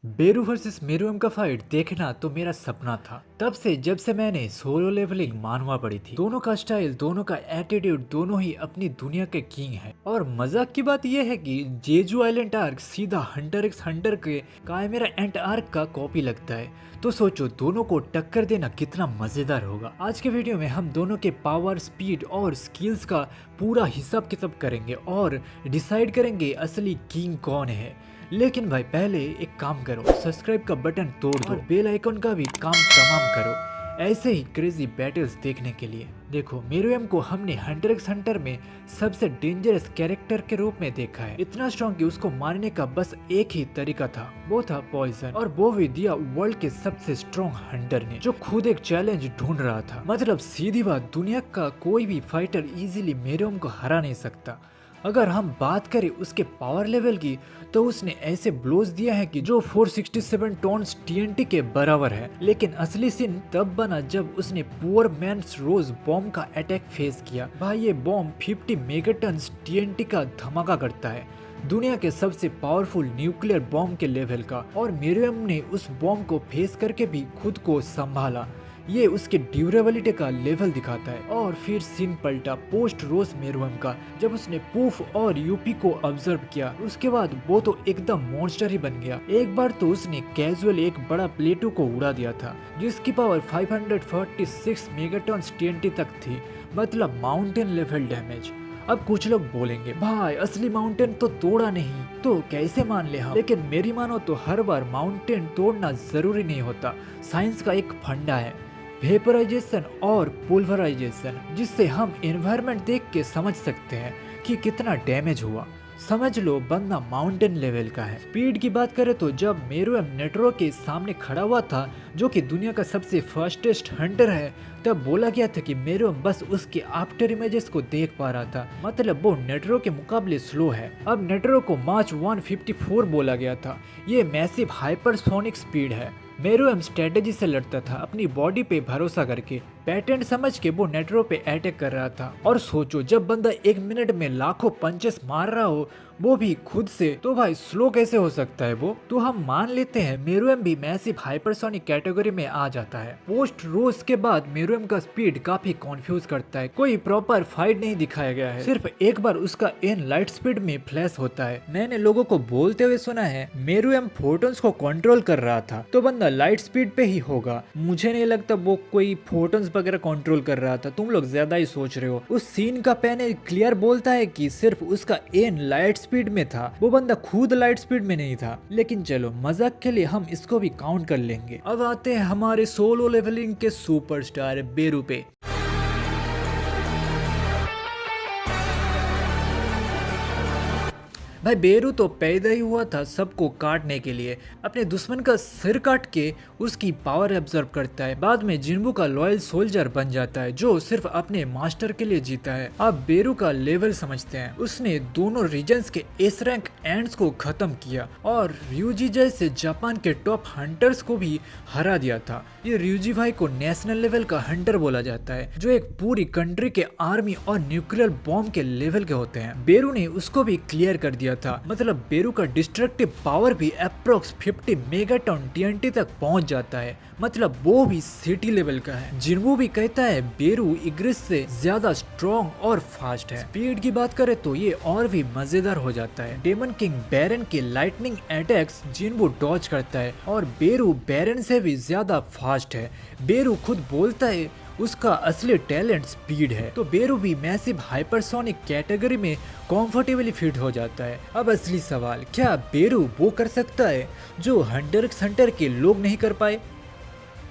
बेरू versus Meruem का fight देखना तो मेरा सपना था। तब से जब से मैंने सोलो लेवलिंग मानवा पड़ी थी। दोनों का स्टाइल, दोनों का एटीट्यूड, दोनों ही अपनी दुनिया के किंग हैं। और मजाक की बात यह है कि जेजू आइलैंड आर्क सीधा हंटर एक्स हंटर के कायमेरा एंट आर्क का कॉपी लगता है। तो सोचो दोनों को टक्कर देना कितना मजेदार होगा। आज के वीडियो में हम दोनों के पावर, स्पीड और स्किल्स का पूरा हिसाब किताब करेंगे और डिसाइड करेंगे असली किंग कौन है। लेकिन भाई पहले एक काम करो, सब्सक्राइब का बटन तोड़ दो और बेल आइकन का भी काम तमाम करो ऐसे ही क्रेजी बैटल्स देखने के लिए। देखो, मेरुएम को हमने हंटर एक्स हंटर में सबसे डेंजरस कैरेक्टर के रूप में देखा है। इतना स्ट्रॉन्ग कि उसको मारने का बस एक ही तरीका था, वो था पॉइजन। और वो भी दिया वर्ल्ड के सबसे स्ट्रॉन्ग हंटर ने, जो खुद एक चैलेंज ढूंढ रहा था। मतलब सीधी बात, दुनिया का कोई भी फाइटर इजीली मेरुएम को हरा नहीं सकता। अगर हम बात करें उसके पावर लेवल की, तो उसने ऐसे ब्लोज दिया है कि जो 467 टॉन्स टीएनटी के बराबर है। लेकिन असली सीन तब बना जब उसने पुअर मैन्स रोज बॉम्ब का अटैक फेस किया। भाई ये बॉम्ब 50 मेगाटन्स टीएनटी का धमाका करता है, दुनिया के सबसे पावरफुल न्यूक्लियर बॉम्ब के लेवल का। और मेरुएम ने उस बॉम्ब को फेस करके भी खुद को संभाला। ये उसके ड्यूरेबिलिटी का लेवल दिखाता है। और फिर सीन पलटा पोस्ट रोज मेरुएम का, जब उसने पूफ और यूपी को ऑब्जर्व किया। उसके बाद वो तो एकदम मॉन्स्टर ही बन गया। एक बार तो उसने कैजुअल एक बड़ा प्लेटो को उड़ा दिया था, जिसकी पावर 546 मेगाटन्स टीएनटी तक थी, मतलब माउंटेन लेवल डैमेज। अब कुछ लोग बोलेंगे भाई असली माउंटेन तो तोड़ा नहीं, तो कैसे मान ले हम। लेकिन मेरी मानो तो हर बार माउंटेन तोड़ना जरूरी नहीं होता। साइंस का एक फंडा है, वेपराइजेशन और पुल्वराइजेशन, जिससे हम एनवायरनमेंट देख के समझ सकते हैं कि कितना डैमेज हुआ। समझ लो बंदा माउंटेन लेवल का है। स्पीड की बात करें तो जब मेरुएम नेट्रो के सामने खड़ा हुआ था, जो कि दुनिया का सबसे फास्टेस्ट हंटर है, तब बोला गया था कि मेरुएम बस उसके आफ्टर इमेजेस को देख पा रहा था, मतलब वो नेट्रो के मुकाबले स्लो है। अब नेट्रो को मार्च 154 बोला गया था। ये मैसिव हाइपरसोनिक स्पीड है। मेरुएम स्ट्रेटेजी से लड़ता था, अपनी बॉडी पे भरोसा करके, पैटर्न समझ के वो नेट्रो पे अटैक कर रहा था। और सोचो जब बंदा 1 मिनट में लाखों पंचेस मार रहा हो, वो भी खुद से, तो भाई स्लो कैसे हो सकता है वो। तो हम मान लेते हैं मेरुएम भी मैसिव हाइपरसोनिक कैटेगरी में आ जाता है। पोस्ट रोज के बाद मेरुएम का स्पीड काफी कंफ्यूज करता है। कोई प्रॉपर फाइट नहीं दिखाया गया है, सिर्फ एक बार उसका एन लाइट स्पीड में फ्लैश होता है। मैंने लोगों को बोलते हुए सुना है मेरुएम फोटोन्स को कंट्रोल कर रहा था, तो बंदा लाइट स्पीड पे ही होगा। मुझे नहीं लगता वो कोई फोटोन्स वगैरह कंट्रोल कर रहा था, तुम लोग ज्यादा ही सोच रहे हो। उस सीन का पैनल क्लियर बोलता है कि सिर्फ उसका एन लाइट स्पीड में था, वो बंदा खुद लाइट स्पीड में नहीं था। लेकिन चलो मजाक के लिए हम इसको भी काउंट कर लेंगे। अब आते हैं हमारे सोलो लेवलिंग के सुपरस्टार बेरू पे। भाई बेरू तो पैदा ही हुआ था सबको काटने के लिए। अपने दुश्मन का सिर काट के उसकी पावर एब्जॉर्ब करता है। बाद में जिन्बू का लॉयल सोल्जर बन जाता है, जो सिर्फ अपने मास्टर के लिए जीता है। अब बेरू का लेवल समझते हैं। उसने दोनों रीजन्स के एस रैंक एंड्स को खत्म किया और ryuji जैसे जापान के टॉप हंटर्स को भी हरा दिया था। ये ryuji भाई को नेशनल लेवल का हंटर बोला जाता है, जो एक पूरी कंट्री के आर्मी और न्यूक्लियर बॉम्ब के लेवल के होते हैं। बेरू ने उसको भी क्लियर कर दिया था। मतलब बेरू का डिस्ट्रक्टिव पावर भी अप्रोक्स 50 मेगाटन टीएनटी तक पहुंच जाता है, मतलब वो भी सिटी लेवल का है। जिन्बू भी कहता है बेरू इग्रिस से ज्यादा स्ट्रॉन्ग और फास्ट है। स्पीड की बात करें तो ये और भी मजेदार हो जाता है। डेमन किंग बैरन के लाइटनिंग अटैक्स जिन्बू डॉज करता है और बेरू बैरन से भी ज्यादा फास्ट है। बेरू खुद बोलता है उसका असली टैलेंट स्पीड है, तो बेरू भी मैसिव हाइपरसोनिक कैटेगरी में कंफर्टेबली फिट हो जाता है। अब असली सवाल, क्या बेरू वो कर सकता है जो हंटर एक्स हंटर के लोग नहीं कर पाए?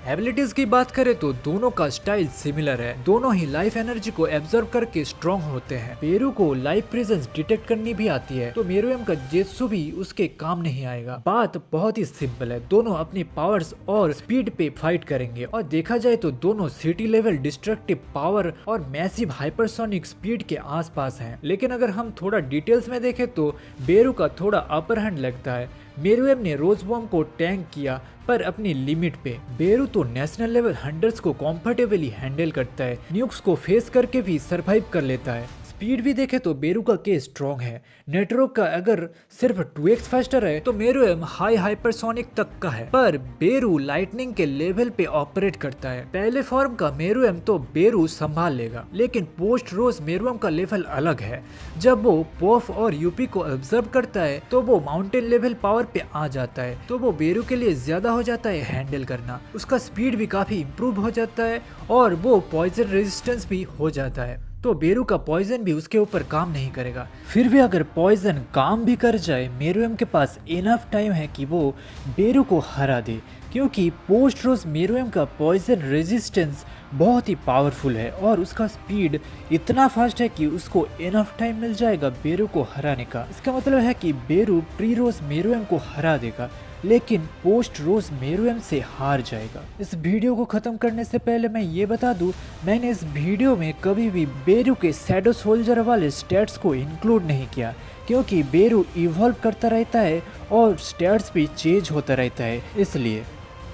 एबिलिटीज की बात करें तो दोनों का स्टाइल सिमिलर है। दोनों ही लाइफ एनर्जी को एब्जॉर्ब करके स्ट्रॉन्ग होते हैं। बेरू को लाइफ प्रेजेंस डिटेक्ट करनी भी आती है, तो मेरुएम का जेत्सु भी उसके काम नहीं आएगा। बात बहुत ही सिंपल है, दोनों अपनी पावर्स और स्पीड पे फाइट करेंगे। और देखा जाए तो दोनों सिटी लेवल डिस्ट्रक्टिव पावर और मैसिव हाइपरसोनिक स्पीड के आसपास हैं। लेकिन अगर हम थोड़ा डिटेल्स में देखें तो बेरू का थोड़ा अपर हैंड लगता है। मेरुएम ने रोज बॉम्ब को टैंक किया, पर अपनी लिमिट पे। बेरू तो नेशनल लेवल हंटर्स को कंफर्टेबली हैंडल करता है, न्यूक्स को फेस करके भी सरवाइव कर लेता है। स्पीड भी देखे तो बेरू का केस स्ट्रॉन्ग है। नेटवर्क का अगर सिर्फ 2x फास्टर है तो मेरुएम हाई हाइपरसोनिक तक का है, पर बेरू लाइटनिंग के लेवल पे ऑपरेट करता है। पहले फॉर्म का मेरुएम तो बेरू संभाल लेगा, लेकिन पोस्ट रोज मेरुएम का लेवल अलग है। जब वो पोफ और यूपी को ऑब्जर्व करता है तो वो माउंटेन लेवल पावर पे आ जाता है, तो वो बेरू के लिए ज्यादा हो जाता है हैंडल करना। उसका स्पीड भी काफी इम्प्रूव हो जाता है और वो पॉइजन रेजिस्टेंस भी हो जाता है, तो बेरू का पॉइजन भी उसके ऊपर काम नहीं करेगा। फिर भी अगर पॉइजन काम भी कर जाए, मेरुएम के पास इनफ टाइम है कि वो बेरू को हरा दे, क्योंकि पोस्ट रोज मेरुएम का पॉइजन रेजिस्टेंस बहुत ही पावरफुल है और उसका स्पीड इतना फास्ट है कि उसको इनफ टाइम मिल जाएगा बेरू को हराने का। इसका मतलब है कि बेरू प्री रोज मेरुएम को हरा देगा, लेकिन पोस्ट रोज मेरुएम से हार जाएगा। इस वीडियो को खत्म करने से पहले मैं ये बता दूं, मैंने इस वीडियो में कभी भी बेरू के शैडो सोल्जर वाले स्टैट्स को इंक्लूड नहीं किया, क्योंकि बेरू इवॉल्व करता रहता है और स्टैट्स भी चेंज होता रहता है इसलिए।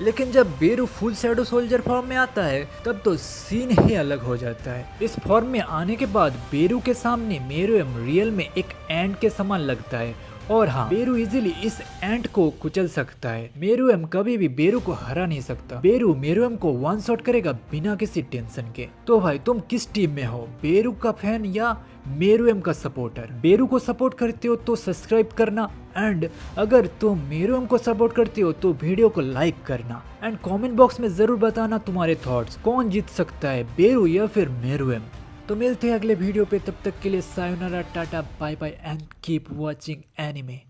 लेकिन जब बेरू फुल शैडो सोल्जर फॉर्म में आता है तब तो सीन ही अलग हो जाता है। इस फॉर्म में आने के बाद बेरू के सामने मेरुएम रियल में एक एंट के समान लगता है, और हाँ, बेरू इजीली इस एंट को कुचल सकता है। मेरुएम कभी भी बेरू को हरा नहीं सकता। बेरू मेरुएम को वन शॉट करेगा बिना किसी टेंशन के। तो भाई तुम किस टीम में हो, बेरू का फैन या मेरुएम का सपोर्टर? बेरू को सपोर्ट करते हो तो सब्सक्राइब करना, एंड अगर तुम मेरुएम को सपोर्ट करते हो तो वीडियो को लाइक करना, एंड कमेंट बॉक्स में जरूर बताना तुम्हारे थॉट्स, कौन जीत सकता है, बेरू या फिर मेरुएम। तो मिलते हैं अगले वीडियो पे, तब तक के लिए सायोनारा, tata, bye bye and keep watching anime.